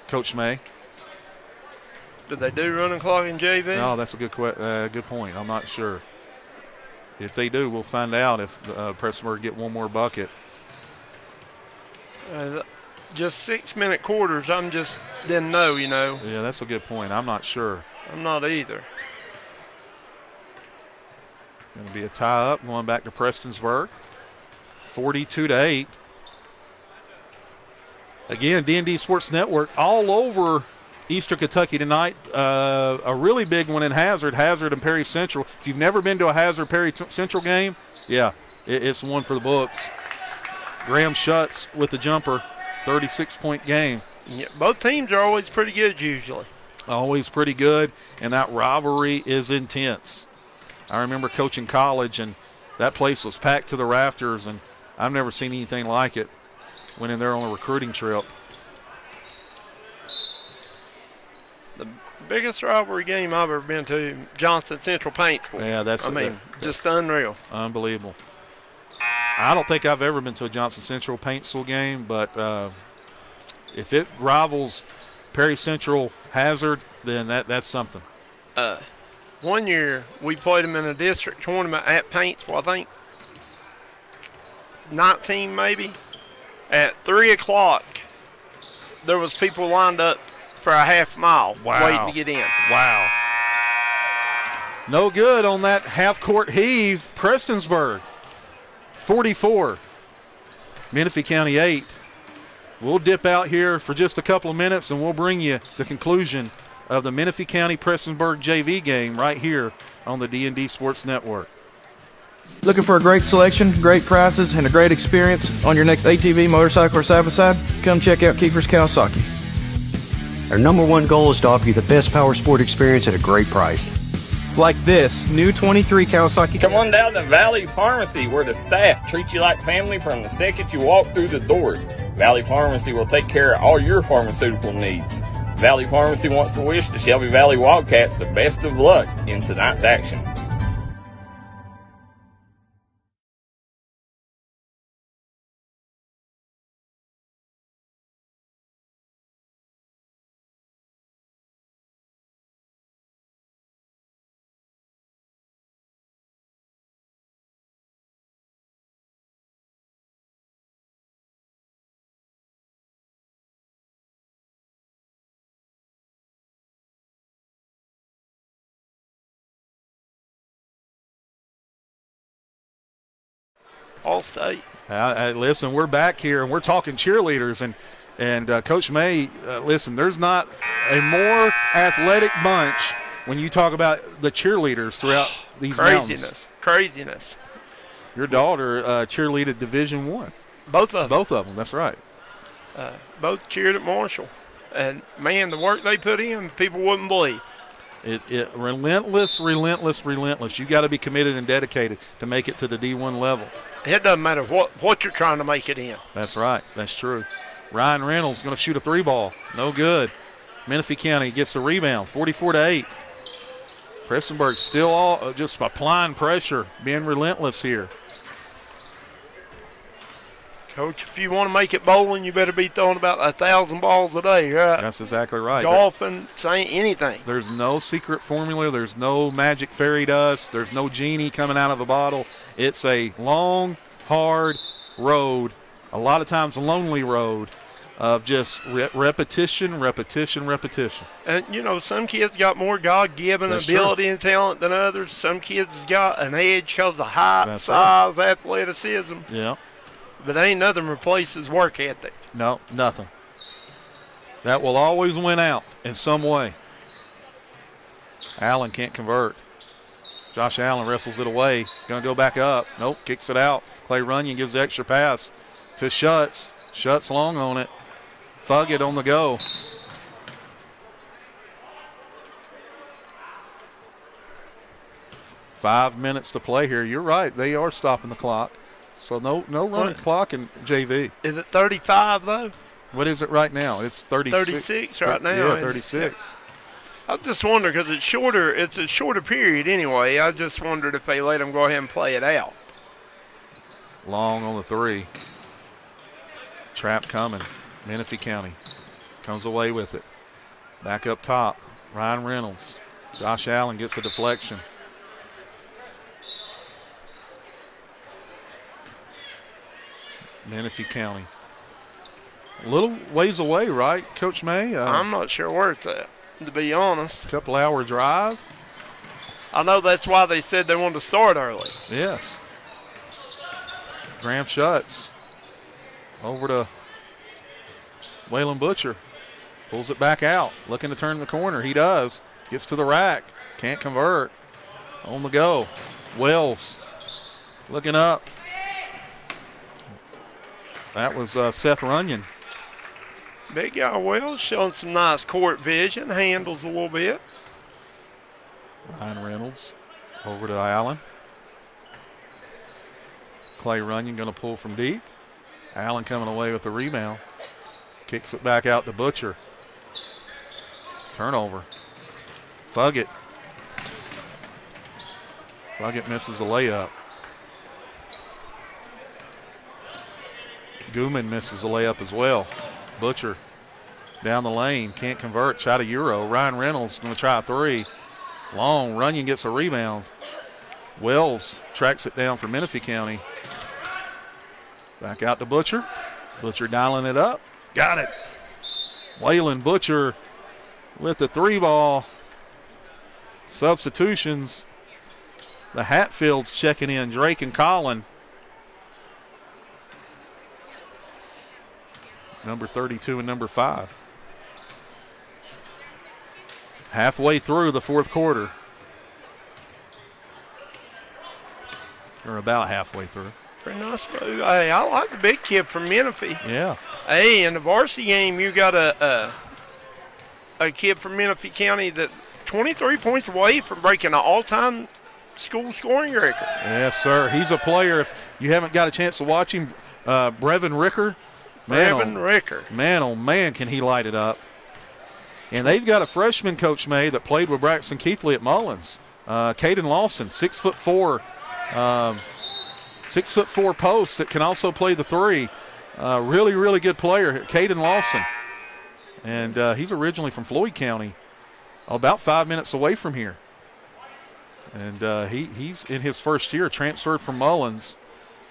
Coach May. Did they do running clock in JV? No, that's a good point. I'm not sure. If they do, we'll find out if Prestonsburg get one more bucket. Just 6-minute quarters. Didn't know, you know. Yeah, that's a good point. I'm not sure. I'm not either. Going to be a tie up going back to Prestonsburg. 42-8. Again, D&D Sports Network all over Eastern Kentucky tonight. A really big one in Hazard and Perry Central. If you've never been to a Hazard Perry Central game, yeah, it's one for the books. Graham Schutz with the jumper, 36-point game. Yeah, both teams are always pretty good usually. Always pretty good, and that rivalry is intense. I remember coaching college, and that place was packed to the rafters, and I've never seen anything like it. Went in there on a recruiting trip. The biggest rivalry game I've ever been to, Johnson Central Paintsville. Yeah, that's just unreal. Unbelievable. I don't think I've ever been to a Johnson Central Paintsville game, but if it rivals Perry Central Hazard, then that's something. One year we played them in a district tournament at Paintsville, I think 19 maybe. At 3 o'clock, there was people lined up for a half mile waiting to get in. Wow. No good on that half-court heave. Prestonsburg, 44. Menifee County, 8. We'll dip out here for just a couple of minutes, and we'll bring you the conclusion of the Menifee County Prestonsburg JV game right here on the D&D Sports Network. Looking for a great selection, great prices, and a great experience on your next ATV, motorcycle, or side-by-side? Come check out Keefer's Kawasaki. Our #1 goal is to offer you the best power sport experience at a great price. Like this new 23 Kawasaki. Come on down to Valley Pharmacy, where the staff treats you like family from the second you walk through the door. Valley Pharmacy will take care of all your pharmaceutical needs. Valley Pharmacy wants to wish the Shelby Valley Wildcats the best of luck in tonight's action. All state. Listen, we're back here, and we're talking cheerleaders, and Coach May, listen, there's not a more athletic bunch when you talk about the cheerleaders throughout these mountains. Craziness. Your daughter cheerleaded Division I. Both of them. Both of them, that's right. Both cheered at Marshall. And, man, the work they put in, people wouldn't believe. Relentless. You got to be committed and dedicated to make it to the D1 level. It doesn't matter what you're trying to make it in. That's right. That's true. Ryan Reynolds going to shoot a 3-ball. No good. Menifee County gets the rebound, 44-8. Prestonsburg still just applying pressure, being relentless here. Coach, if you want to make it bowling, you better be throwing about 1,000 balls a day, right? That's exactly right. Golfing, saying anything. There's no secret formula. There's no magic fairy dust. There's no genie coming out of a bottle. It's a long, hard road, a lot of times a lonely road of just repetition. And, you know, some kids got more God-given ability and talent than others. Some kids has got an edge because of height, size, athleticism. Yeah. But ain't nothing replaces work ethic. No, nothing. That will always win out in some way. Allen can't convert. Josh Allen wrestles it away. Going to go back up. Nope, kicks it out. Clay Runyon gives the extra pass to Schutz. Schutz long on it. Fuggett on the go. Five minutes to play here. You're right. They are stopping the clock. So no running clock in JV. Is it 35 though? What is it right now? It's 36. 36 right now. Yeah, 36. I just wonder because it's shorter. It's a shorter period anyway. I just wondered if they let them go ahead and play it out. Long on the 3. Trap coming. Menifee County comes away with it. Back up top. Ryan Reynolds. Josh Allen gets a deflection. Menifee County. A little ways away, right, Coach May? I'm not sure where it's at. to be honest. Couple-hour drive. I know that's why they said they wanted to start early. Yes. Graham Schutz over to Waylon Butcher. Pulls it back out. Looking to turn the corner. He does. Gets to the rack. Can't convert. On the go. Wells looking up. That was Seth Runyon. Big guy Wells showing some nice court vision. Handles a little bit. Ryan Reynolds over to Allen. Clay Runyon going to pull from deep. Allen coming away with the rebound. Kicks it back out to Butcher. Turnover. Fuggett. Fuggett misses the layup. Gooman misses the layup as well. Butcher down the lane. Can't convert. Try to Euro. Ryan Reynolds going to try a three. Long. Runyon gets a rebound. Wells tracks it down for Menifee County. Back out to Butcher. Butcher dialing it up. Got it. Waylon Butcher with the three ball. Substitutions. The Hatfields checking in. Drake and Collin. Number 32 and number 5. Halfway through the fourth quarter. Or about halfway through. Pretty nice move. Hey, I like the big kid from Menifee. Yeah. Hey, in the varsity game, you got a kid from Menifee County that 23 points away from breaking an all-time school scoring record. Yes, sir. He's a player. If you haven't got a chance to watch him, Brevin Ricker. Brevin Ricker. Man, oh, man, can he light it up. And they've got a freshman, Coach May, that played with Braxton Keathley at Mullins. Caden Lawson, 6'4", 6'4" post that can also play the three. Really, really good player, Caden Lawson. And he's originally from Floyd County, about 5 minutes away from here. And he's in his first year, transferred from Mullins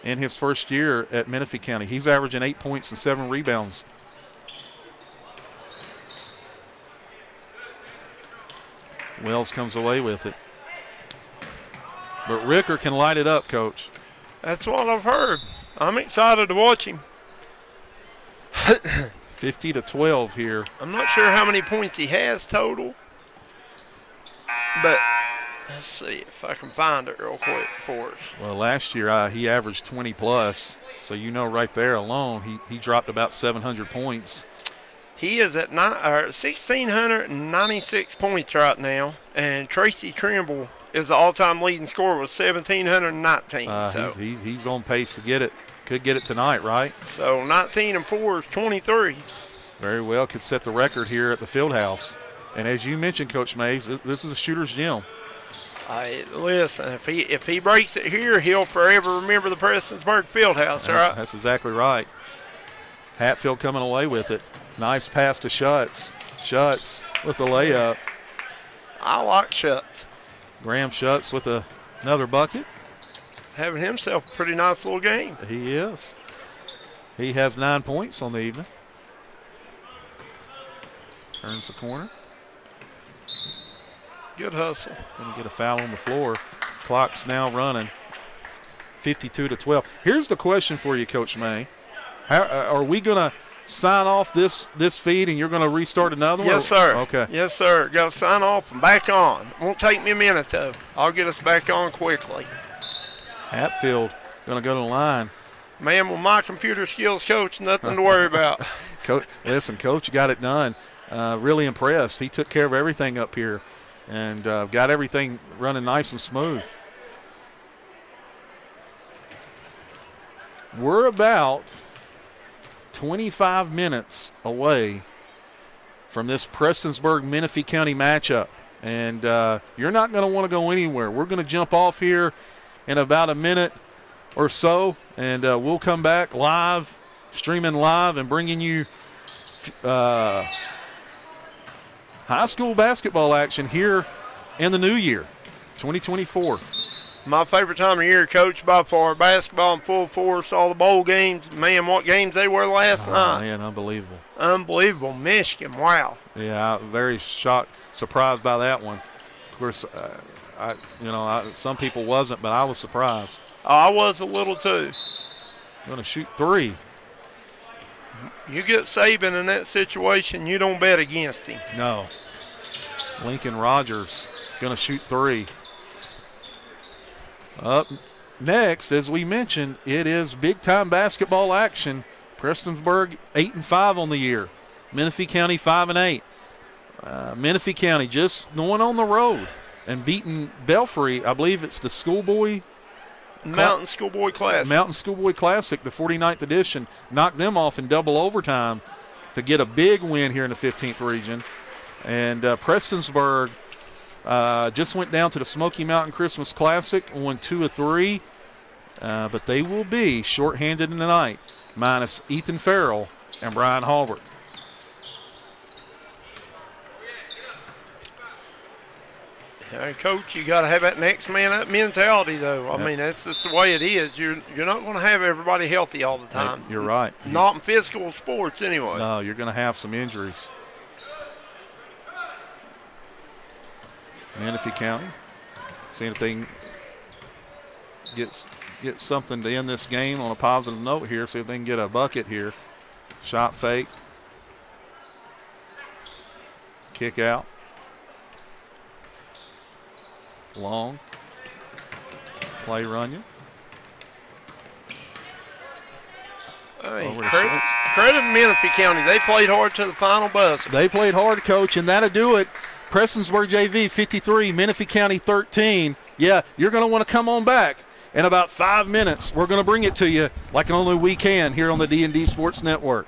in his first year at Menifee County. He's averaging 8 points and 7 rebounds. Wells comes away with it. But Ricker can light it up, Coach. That's what I've heard. I'm excited to watch him. 50-12 here. I'm not sure how many points he has total, but let's see if I can find it real quick for us. Well, last year he averaged 20 plus, so you know right there alone he dropped about 700 points. He is at 1,696 points right now, and Tracy Trimble is the all-time leading scorer with 1,719. He's on pace to get it. Could get it tonight, right? So 19 and 4 is 23. Very well, could set the record here at the Fieldhouse. And as you mentioned, Coach Mays, this is a shooter's gym. Listen, if he breaks it here, he'll forever remember the Prestonsburg Fieldhouse, right? That's exactly right. Hatfield coming away with it. Nice pass to Schutz. Schutz with the layup. I like Schutz. Graham Schutz with another bucket. Having himself a pretty nice little game. He is. He has 9 points on the evening. Turns the corner. Good hustle. Going to get a foul on the floor. Clock's now running. 52-12. Here's the question for you, Coach May. How, are we going to sign off this feed and you're going to restart another one? Yes, sir. Okay. Yes, sir. Got to sign off and back on. Won't take me a minute, though. I'll get us back on quickly. Hatfield going to go to the line. Man, with my computer skills, Coach, nothing to worry about. Coach, listen, Coach got it done. Really impressed. He took care of everything up here and got everything running nice and smooth. We're about 25 minutes away from this Prestonsburg Menifee County matchup, and you're not going to want to go anywhere. We're going to jump off here in about a minute or so, and we'll come back live, streaming live, and bringing you high school basketball action here in the new year, 2024. My favorite time of year, Coach, by far. Basketball in full force, all the bowl games. Man, what games they were last night. Man, unbelievable. Unbelievable. Michigan, wow. Yeah, very shocked, surprised by that one. Of course, some people wasn't, but I was surprised. I was a little too. Going to shoot 3. You get Saban in that situation, you don't bet against him. No. Lincoln Rogers going to shoot 3. Up next, as we mentioned, it is big-time basketball action. Prestonsburg 8-5 on the year. Menifee County 5-8. Menifee County just going on the road and beating Belfry. I believe it's the schoolboy Mountain Schoolboy Classic. Mountain Schoolboy Classic, the 49th edition. Knocked them off in double overtime to get a big win here in the 15th region. And Prestonsburg just went down to the Smoky Mountain Christmas Classic, won 2 of 3. But they will be shorthanded tonight, minus Ethan Farrell and Brian Halbert. Coach, you got to have that next man up mentality, though. I mean, that's just the way it is. You're not going to have everybody healthy all the time. You're right. Not in physical sports, anyway. No, you're going to have some injuries. Menifee County, seeing if they can get something to end this game on a positive note here. See if they can get a bucket here. Shot fake. Kick out. Long. Play Runyon. Hey, credit Menifee County. They played hard to the final buzzer. They played hard, Coach, and that'll do it. Prestonsburg JV 53, Menifee County 13. Yeah, you're going to want to come on back in about 5 minutes. We're going to bring it to you like only we can here on the D&D Sports Network.